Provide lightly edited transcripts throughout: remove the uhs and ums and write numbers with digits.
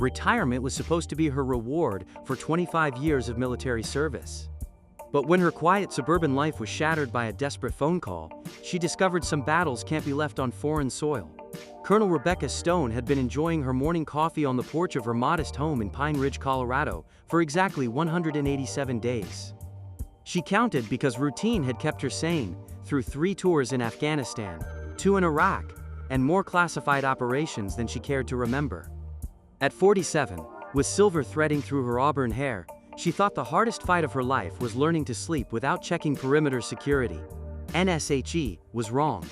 Retirement was supposed to be her reward for 25 years of military service. But when her quiet suburban life was shattered by a desperate phone call, she discovered some battles can't be left on foreign soil. Colonel Rebecca Stone had been enjoying her morning coffee on the porch of her modest home in Pine Ridge, Colorado, for exactly 187 days. She counted because routine had kept her sane through 3 tours in Afghanistan, 2 in Iraq, and more classified operations than she cared to remember. At 47, with silver threading through her auburn hair, she thought the hardest fight of her life was learning to sleep without checking perimeter security. NSHE was wrong.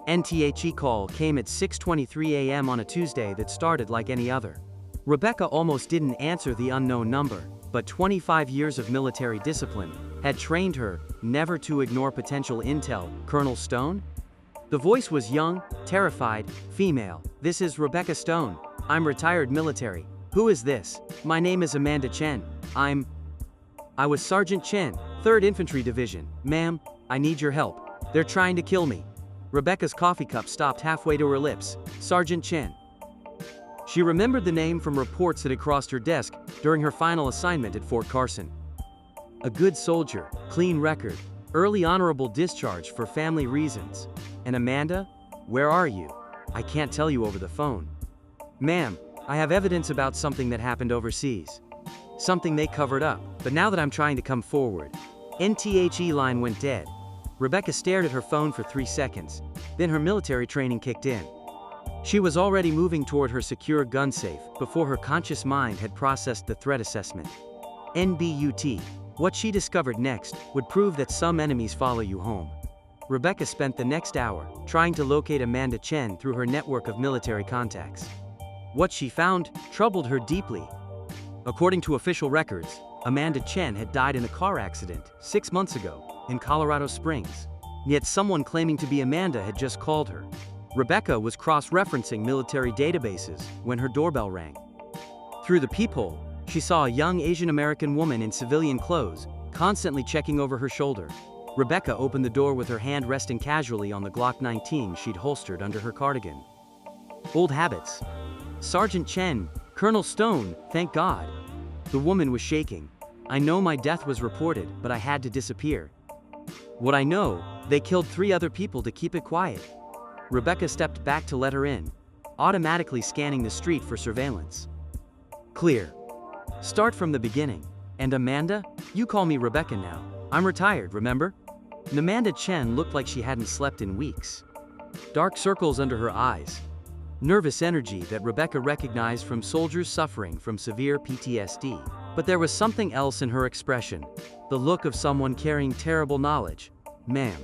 NTHE call came at 6:23 a.m. on a Tuesday that started like any other. Rebecca almost didn't answer the unknown number, but 25 years of military discipline had trained her never to ignore potential intel. Colonel Stone? The voice was young, terrified, female. "This is Rebecca Stone. I'm retired military. Who is this?" "My name is Amanda Chen. I was Sergeant Chen, 3rd Infantry Division. Ma'am, I need your help. They're trying to kill me." Rebecca's coffee cup stopped halfway to her lips. "Sergeant Chen." She remembered the name from reports that had crossed her desk during her final assignment at Fort Carson. A good soldier, clean record, early honorable discharge for family reasons. And Amanda? Where are you? "I can't tell you over the phone." "Ma'am, I have evidence about something that happened overseas. Something they covered up, but now that I'm trying to come forward." NTHE line went dead. Rebecca stared at her phone for 3 seconds, then her military training kicked in. She was already moving toward her secure gun safe before her conscious mind had processed the threat assessment. NBUT. What she discovered next would prove that some enemies follow you home. Rebecca spent the next hour trying to locate Amanda Chen through her network of military contacts. What she found troubled her deeply. According to official records, Amanda Chen had died in a car accident 6 months ago in Colorado Springs. Yet someone claiming to be Amanda had just called her. Rebecca was cross-referencing military databases when her doorbell rang. Through the peephole, she saw a young Asian American woman in civilian clothes, constantly checking over her shoulder. Rebecca opened the door with her hand resting casually on the Glock 19 she'd holstered under her cardigan. Old habits. "Sergeant Chen, Colonel Stone, thank God." The woman was shaking. "I know my death was reported, but I had to disappear." "What I know, they killed 3 other people to keep it quiet." Rebecca stepped back to let her in, automatically scanning the street for surveillance. "Clear. Start from the beginning. And Amanda, you call me Rebecca now. I'm retired, remember?" Amanda Chen looked like she hadn't slept in weeks. Dark circles under her eyes. Nervous energy that Rebecca recognized from soldiers suffering from severe PTSD. But there was something else in her expression, the look of someone carrying terrible knowledge. "Ma'am."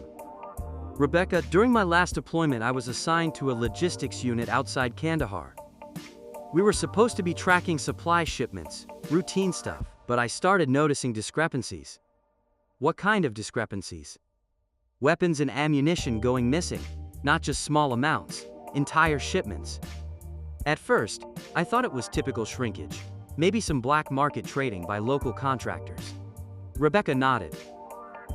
"Rebecca, during my last deployment I was assigned to a logistics unit outside Kandahar. We were supposed to be tracking supply shipments, routine stuff, but I started noticing discrepancies." "What kind of discrepancies?" "Weapons and ammunition going missing, not just small amounts, entire shipments. At first, I thought it was typical shrinkage, maybe some black market trading by local contractors." Rebecca nodded.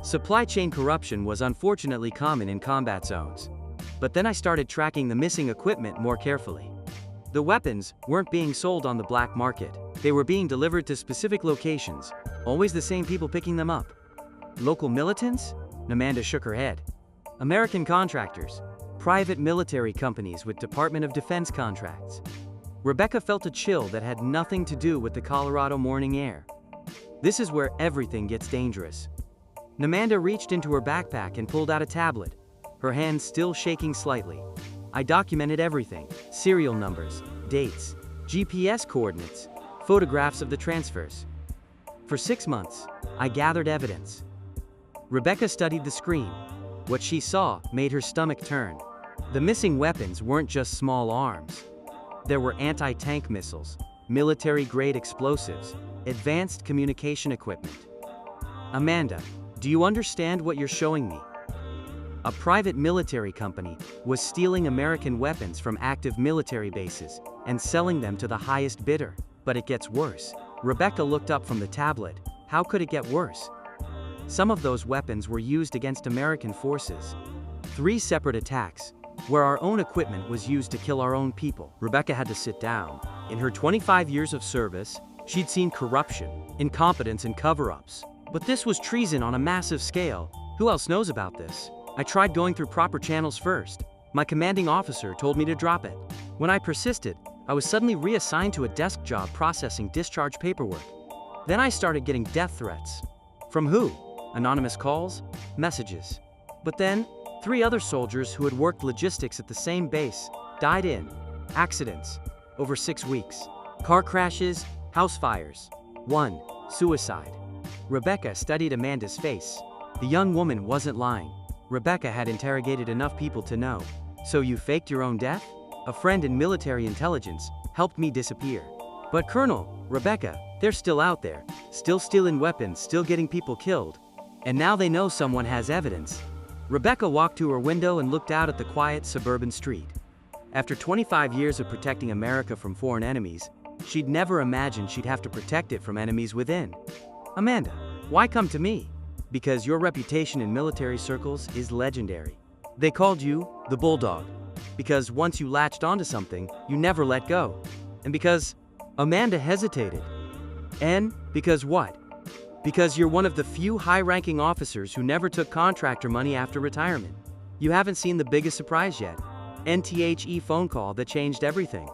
Supply chain corruption was unfortunately common in combat zones. But then I started tracking the missing equipment more carefully. The weapons weren't being sold on the black market. They were being delivered to specific locations, always the same people picking them up. "Local militants?" Amanda shook her head. "American contractors. Private military companies with Department of Defense contracts." Rebecca felt a chill that had nothing to do with the Colorado morning air. This is where everything gets dangerous. Amanda reached into her backpack and pulled out a tablet, her hand still shaking slightly. "I documented everything, serial numbers, dates, GPS coordinates, photographs of the transfers. For 6 months, I gathered evidence." Rebecca studied the screen. What she saw made her stomach turn. The missing weapons weren't just small arms. There were anti-tank missiles, military-grade explosives, advanced communication equipment. "Amanda, do you understand what you're showing me?" A private military company was stealing American weapons from active military bases and selling them to the highest bidder. But it gets worse. Rebecca looked up from the tablet. How could it get worse? Some of those weapons were used against American forces. 3 separate attacks, where our own equipment was used to kill our own people. Rebecca had to sit down. In her 25 years of service, she'd seen corruption, incompetence, and cover-ups. But this was treason on a massive scale. Who else knows about this? I tried going through proper channels first. My commanding officer told me to drop it. When I persisted, I was suddenly reassigned to a desk job processing discharge paperwork. Then I started getting death threats. From who? Anonymous calls? Messages. But then, 3 other soldiers who had worked logistics at the same base died in accidents over 6 weeks. Car crashes, house fires. 1. Suicide. Rebecca studied Amanda's face. The young woman wasn't lying. Rebecca had interrogated enough people to know. So you faked your own death? A friend in military intelligence helped me disappear. But Colonel, Rebecca, they're still out there, still stealing weapons, still getting people killed. And now they know someone has evidence. Rebecca walked to her window and looked out at the quiet suburban street. After 25 years of protecting America from foreign enemies, she'd never imagined she'd have to protect it from enemies within. Amanda, why come to me? Because your reputation in military circles is legendary. They called you the Bulldog. Because once you latched onto something, you never let go. And because Amanda hesitated. And because what? Because you're one of the few high-ranking officers who never took contractor money after retirement. You haven't seen the biggest surprise yet. NTHE phone call that changed everything.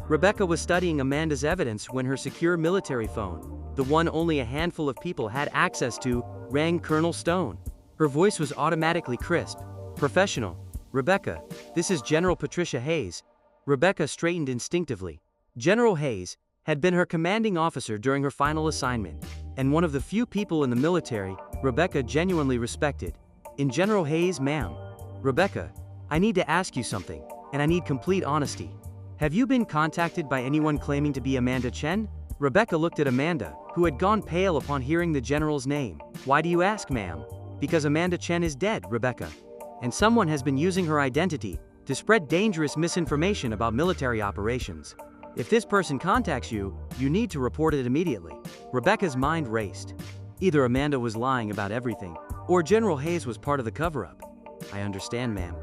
Rebecca was studying Amanda's evidence when her secure military phone, the one only a handful of people had access to, rang Colonel Stone. Her voice was automatically crisp, professional. Rebecca, this is General Patricia Hayes. Rebecca straightened instinctively. General Hayes had been her commanding officer during her final assignment, and one of the few people in the military Rebecca genuinely respected. In General Hayes, ma'am. Rebecca, I need to ask you something, and I need complete honesty. Have you been contacted by anyone claiming to be Amanda Chen? Rebecca looked at Amanda, who had gone pale upon hearing the general's name. Why do you ask, ma'am? Because Amanda Chen is dead, Rebecca. And someone has been using her identity to spread dangerous misinformation about military operations. If this person contacts you, you need to report it immediately. Rebecca's mind raced. Either Amanda was lying about everything, or General Hayes was part of the cover-up. I understand, ma'am.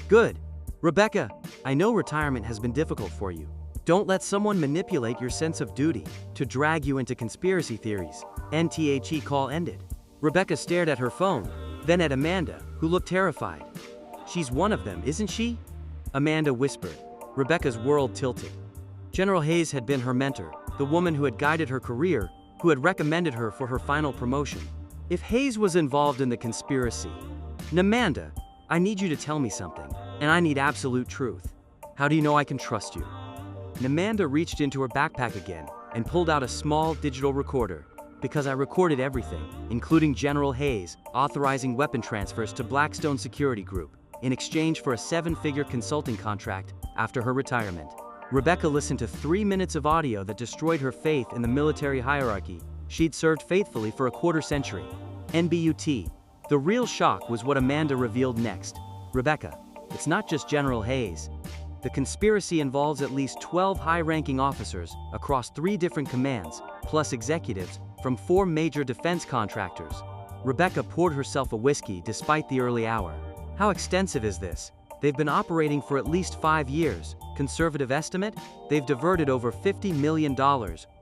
Good. Rebecca, I know retirement has been difficult for you. Don't let someone manipulate your sense of duty to drag you into conspiracy theories. NTHE call ended. Rebecca stared at her phone, then at Amanda, who looked terrified. She's one of them, isn't she? Amanda whispered. Rebecca's world tilted. General Hayes had been her mentor, the woman who had guided her career, who had recommended her for her final promotion. If Hayes was involved in the conspiracy, Amanda, I need you to tell me something, and I need absolute truth. How do you know I can trust you? Amanda reached into her backpack again and pulled out a small digital recorder. Because I recorded everything, including General Hayes authorizing weapon transfers to Blackstone Security Group in exchange for a 7-figure consulting contract after her retirement. Rebecca listened to 3 minutes of audio that destroyed her faith in the military hierarchy she'd served faithfully for a quarter century. NBUT. The real shock was what Amanda revealed next. Rebecca, it's not just General Hayes. The conspiracy involves at least 12 high-ranking officers across 3 different commands, plus executives from 4 major defense contractors. Rebecca poured herself a whiskey despite the early hour. How extensive is this? They've been operating for at least 5 years. Conservative estimate? They've diverted over $50 million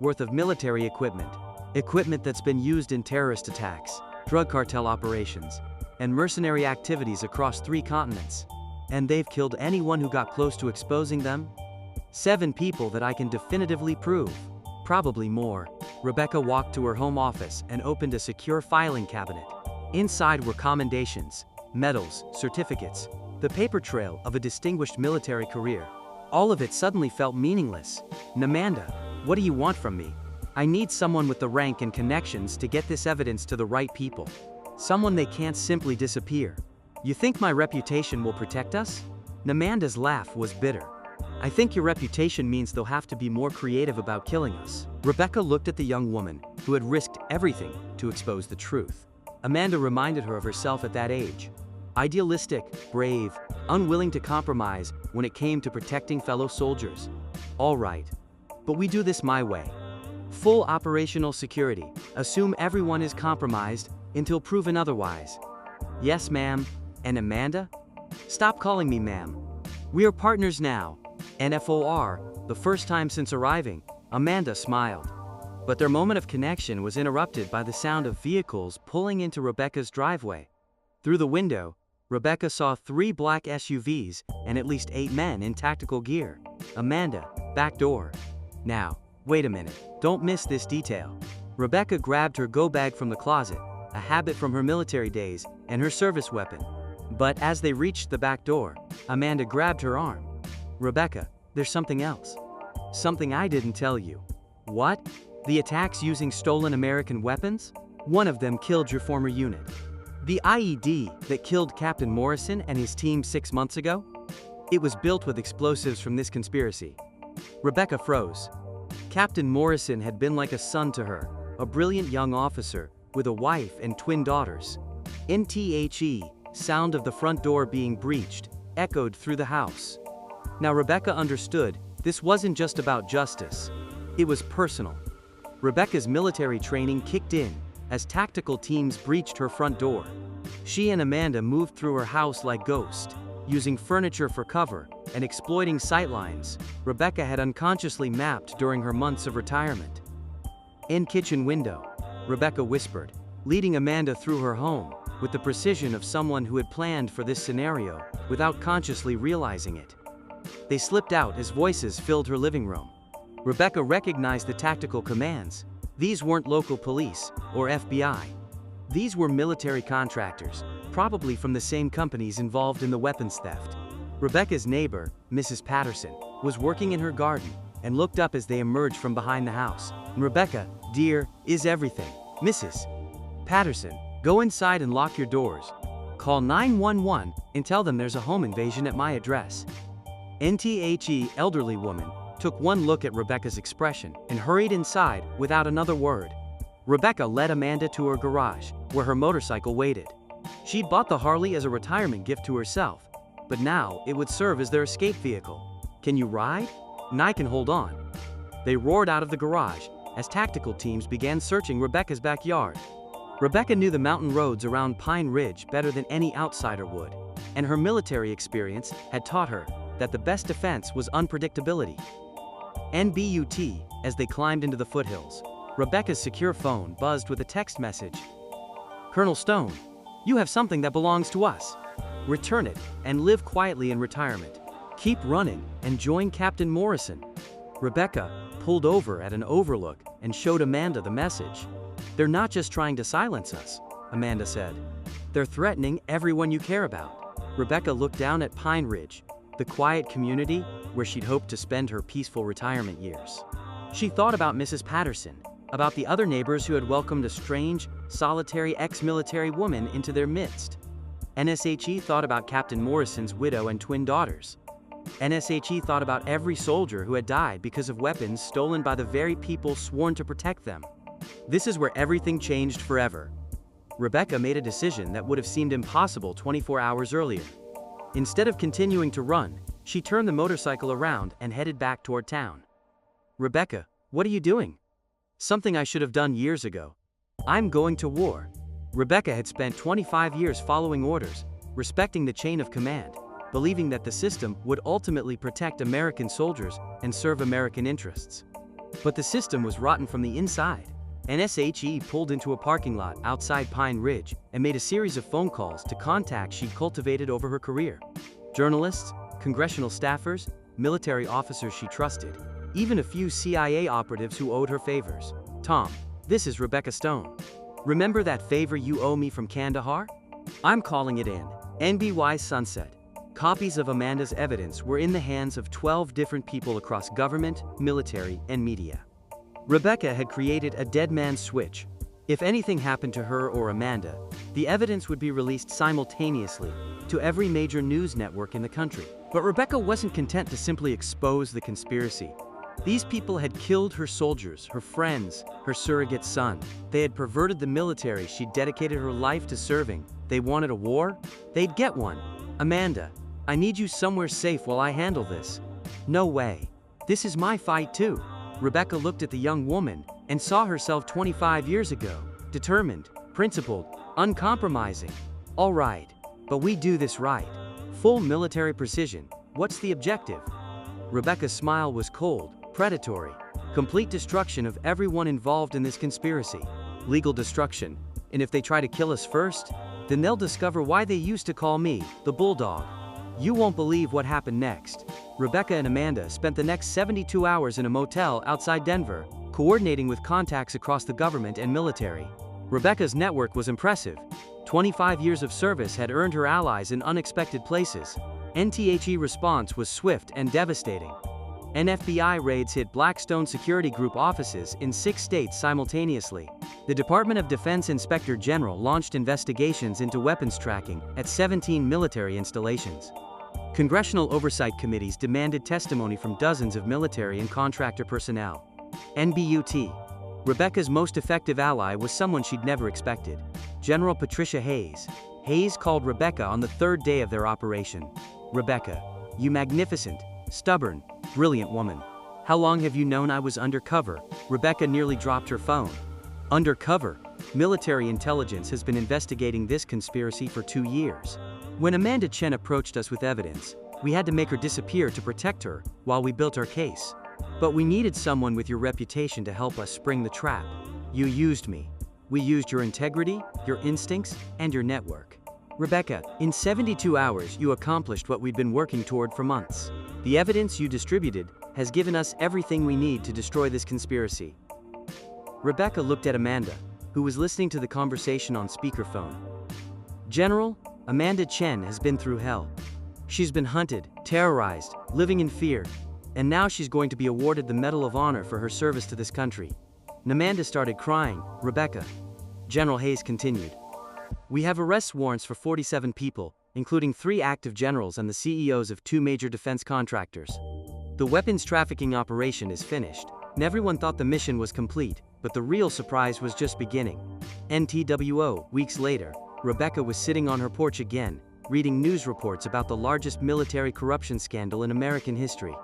worth of military equipment. Equipment that's been used in terrorist attacks, drug cartel operations, and mercenary activities across 3 continents. And they've killed anyone who got close to exposing them? 7 people that I can definitively prove. Probably more. Rebecca walked to her home office and opened a secure filing cabinet. Inside were commendations, medals, certificates, the paper trail of a distinguished military career. All of it suddenly felt meaningless. Amanda, what do you want from me? I need someone with the rank and connections to get this evidence to the right people. Someone they can't simply disappear. You think my reputation will protect us? Amanda's laugh was bitter. I think your reputation means they'll have to be more creative about killing us. Rebecca looked at the young woman, who had risked everything to expose the truth. Amanda reminded her of herself at that age. Idealistic, brave, unwilling to compromise when it came to protecting fellow soldiers. All right. But we do this my way. Full operational security. Assume everyone is compromised until proven otherwise. Yes, ma'am. And Amanda? Stop calling me ma'am. We are partners now. NFOR, the first time since arriving, Amanda smiled. But their moment of connection was interrupted by the sound of vehicles pulling into Rebecca's driveway. Through the window, Rebecca saw 3 black SUVs and at least 8 men in tactical gear. Amanda, back door. Now, wait a minute, don't miss this detail. Rebecca grabbed her go-bag from the closet, a habit from her military days, and her service weapon. But as they reached the back door, Amanda grabbed her arm. Rebecca, there's something else. Something I didn't tell you. What? The attacks using stolen American weapons? One of them killed your former unit. The IED that killed Captain Morrison and his team 6 months ago? It was built with explosives from this conspiracy. Rebecca froze. Captain Morrison had been like a son to her, a brilliant young officer, with a wife and twin daughters. NTHE, sound of the front door being breached, echoed through the house. Now Rebecca understood, this wasn't just about justice. It was personal. Rebecca's military training kicked in, as tactical teams breached her front door. She and Amanda moved through her house like ghosts, using furniture for cover and exploiting sightlines Rebecca had unconsciously mapped during her months of retirement. In kitchen window, Rebecca whispered, leading Amanda through her home, with the precision of someone who had planned for this scenario without consciously realizing it. They slipped out as voices filled her living room. Rebecca recognized the tactical commands. These weren't local police or FBI. These were military contractors, probably from the same companies involved in the weapons theft. Rebecca's neighbor, Mrs. Patterson, was working in her garden and looked up as they emerged from behind the house. Rebecca, dear, is everything. Mrs. Patterson, go inside and lock your doors. Call 911 and tell them there's a home invasion at my address. NTHE elderly woman took one look at Rebecca's expression and hurried inside without another word. Rebecca led Amanda to her garage, where her motorcycle waited. She'd bought the Harley as a retirement gift to herself, but now it would serve as their escape vehicle. Can you ride? And I can hold on. They roared out of the garage as tactical teams began searching Rebecca's backyard. Rebecca knew the mountain roads around Pine Ridge better than any outsider would, and her military experience had taught her that the best defense was unpredictability. NBUT, as they climbed into the foothills, Rebecca's secure phone buzzed with a text message. Colonel Stone, you have something that belongs to us. Return it and live quietly in retirement. Keep running and join Captain Morrison. Rebecca pulled over at an overlook and showed Amanda the message. They're not just trying to silence us, Amanda said. They're threatening everyone you care about. Rebecca looked down at Pine Ridge, the quiet community where she'd hoped to spend her peaceful retirement years. She thought about Mrs. Patterson, about the other neighbors who had welcomed a strange, solitary ex-military woman into their midst. NSHE thought about Captain Morrison's widow and twin daughters. NSHE thought about every soldier who had died because of weapons stolen by the very people sworn to protect them. This is where everything changed forever. Rebecca made a decision that would have seemed impossible 24 hours earlier. Instead of continuing to run, she turned the motorcycle around and headed back toward town. Rebecca, what are you doing? Something I should have done years ago. I'm going to war. Rebecca had spent 25 years following orders, respecting the chain of command, believing that the system would ultimately protect American soldiers and serve American interests. But the system was rotten from the inside. NSHE pulled into a parking lot outside Pine Ridge and made a series of phone calls to contacts she'd cultivated over her career. Journalists, congressional staffers, military officers she trusted, even a few CIA operatives who owed her favors. Tom, this is Rebecca Stone. Remember that favor you owe me from Kandahar? I'm calling it in. NBY Sunset. Copies of Amanda's evidence were in the hands of 12 different people across government, military, and media. Rebecca had created a dead man's switch. If anything happened to her or Amanda, the evidence would be released simultaneously to every major news network in the country. But Rebecca wasn't content to simply expose the conspiracy. These people had killed her soldiers, her friends, her surrogate son. They had perverted the military she'd dedicated her life to serving. They wanted a war? They'd get one. Amanda, I need you somewhere safe while I handle this. No way. This is my fight too. Rebecca looked at the young woman and saw herself 25 years ago, determined, principled, uncompromising. All right, but we do this right. Full military precision, What's the objective? Rebecca's smile was cold, predatory. Complete destruction of everyone involved in this conspiracy. Legal destruction. And if they try to kill us first, then they'll discover why they used to call me the Bulldog. You won't believe what happened next. Rebecca and Amanda spent the next 72 hours in a motel outside Denver, coordinating with contacts across the government and military. Rebecca's network was impressive. 25 years of service had earned her allies in unexpected places. NTHE response was swift and devastating. FBI raids hit Blackstone Security Group offices in 6 states simultaneously. The Department of Defense Inspector General launched investigations into weapons tracking at 17 military installations. Congressional oversight committees demanded testimony from dozens of military and contractor personnel. NBUT. Rebecca's most effective ally was someone she'd never expected. General Patricia Hayes. Hayes called Rebecca on the 3rd day of their operation. Rebecca, you magnificent, stubborn, brilliant woman. How long have you known I was undercover? Rebecca nearly dropped her phone. Undercover? Military intelligence has been investigating this conspiracy for 2 years. When Amanda Chen approached us with evidence, we had to make her disappear to protect her while we built our case. But we needed someone with your reputation to help us spring the trap. You used me. We used your integrity, your instincts, and your network. Rebecca, in 72 hours you accomplished what we'd been working toward for months. The evidence you distributed has given us everything we need to destroy this conspiracy. Rebecca looked at Amanda, who was listening to the conversation on speakerphone. General, Amanda Chen has been through hell. She's been hunted, terrorized, living in fear, and now she's going to be awarded the Medal of Honor for her service to this country. Amanda started crying. Rebecca. General Hayes continued. We have arrest warrants for 47 people, including 3 active generals and the CEOs of 2 major defense contractors. The weapons trafficking operation is finished, and everyone thought the mission was complete, but the real surprise was just beginning. NTWO, weeks later, Rebecca was sitting on her porch again, reading news reports about the largest military corruption scandal in American history.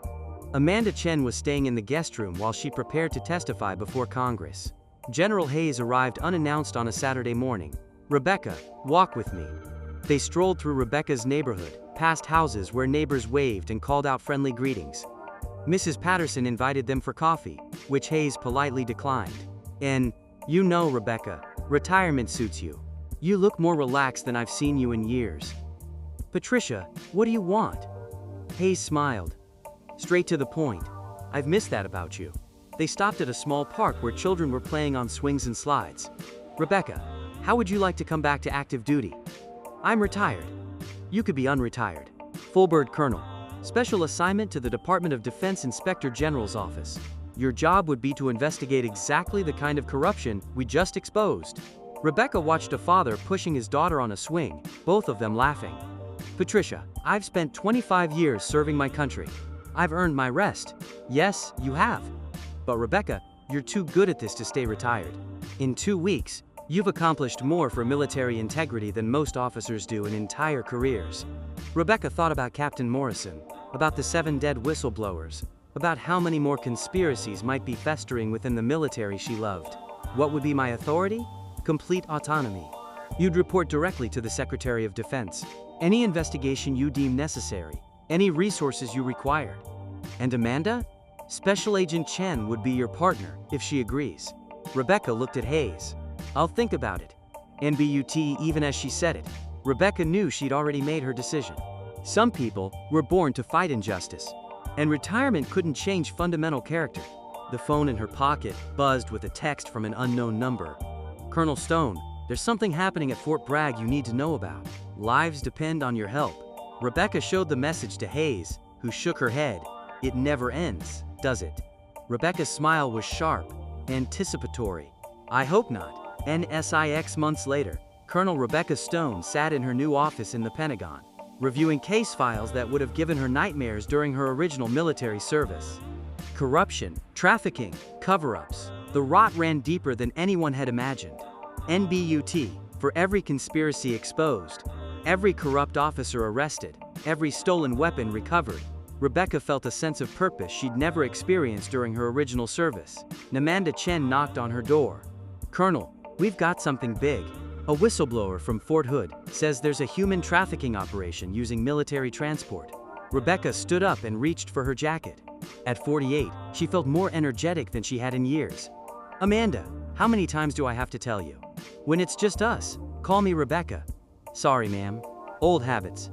Amanda Chen was staying in the guest room while she prepared to testify before Congress. General Hayes arrived unannounced on a Saturday morning. Rebecca, walk with me. They strolled through Rebecca's neighborhood, past houses where neighbors waved and called out friendly greetings. Mrs. Patterson invited them for coffee, which Hayes politely declined. And, you know, Rebecca, retirement suits you. You look more relaxed than I've seen you in years. Patricia, what do you want? Hayes smiled. Straight to the point. I've missed that about you. They stopped at a small park where children were playing on swings and slides. Rebecca, how would you like to come back to active duty? I'm retired. You could be unretired. Full-bird Colonel. Special assignment to the Department of Defense Inspector General's office. Your job would be to investigate exactly the kind of corruption we just exposed. Rebecca watched a father pushing his daughter on a swing, both of them laughing. Patricia, I've spent 25 years serving my country. I've earned my rest. Yes, you have. But Rebecca, you're too good at this to stay retired. In 2 weeks, you've accomplished more for military integrity than most officers do in entire careers. Rebecca thought about Captain Morrison, about the 7 dead whistleblowers, about how many more conspiracies might be festering within the military she loved. What would be my authority? Complete autonomy. You'd report directly to the Secretary of Defense. Any investigation you deem necessary, any resources you required. And Amanda? Special Agent Chen would be your partner, if she agrees. Rebecca looked at Hayes. I'll think about it. NBUT, even as she said it, Rebecca knew she'd already made her decision. Some people were born to fight injustice, and retirement couldn't change fundamental character. The phone in her pocket buzzed with a text from an unknown number. Colonel Stone, there's something happening at Fort Bragg you need to know about. Lives depend on your help. Rebecca showed the message to Hayes, who shook her head. It never ends, does it? Rebecca's smile was sharp, anticipatory. I hope not. NSIX months later, Colonel Rebecca Stone sat in her new office in the Pentagon, reviewing case files that would have given her nightmares during her original military service. Corruption, trafficking, cover-ups. The rot ran deeper than anyone had imagined. NBUT, for every conspiracy exposed, every corrupt officer arrested, every stolen weapon recovered, Rebecca felt a sense of purpose she'd never experienced during her original service. Amanda Chen knocked on her door. Colonel, we've got something big. A whistleblower from Fort Hood says there's a human trafficking operation using military transport. Rebecca stood up and reached for her jacket. At 48, she felt more energetic than she had in years. Amanda, how many times do I have to tell you? When it's just us, call me Rebecca. Sorry, ma'am. Old habits.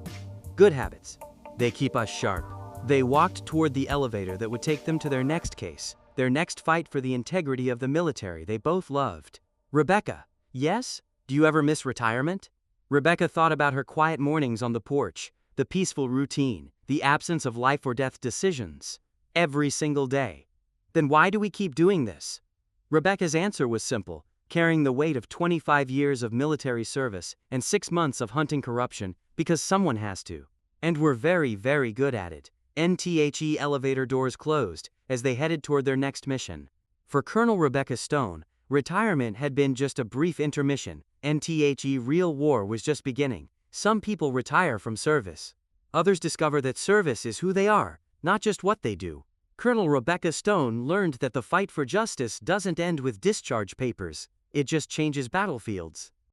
Good habits. They keep us sharp. They walked toward the elevator that would take them to their next case, their next fight for the integrity of the military they both loved. Rebecca, yes? Do you ever miss retirement? Rebecca thought about her quiet mornings on the porch, the peaceful routine, the absence of life or death decisions. Every single day. Then why do we keep doing this? Rebecca's answer was simple: carrying the weight of 25 years of military service and 6 months of hunting corruption, because someone has to. And we're very, very good at it. NTHE elevator doors closed as they headed toward their next mission. For Colonel Rebecca Stone, retirement had been just a brief intermission. NTHE real war was just beginning. Some people retire from service. Others discover that service is who they are, not just what they do. Colonel Rebecca Stone learned that the fight for justice doesn't end with discharge papers, it just changes battlefields.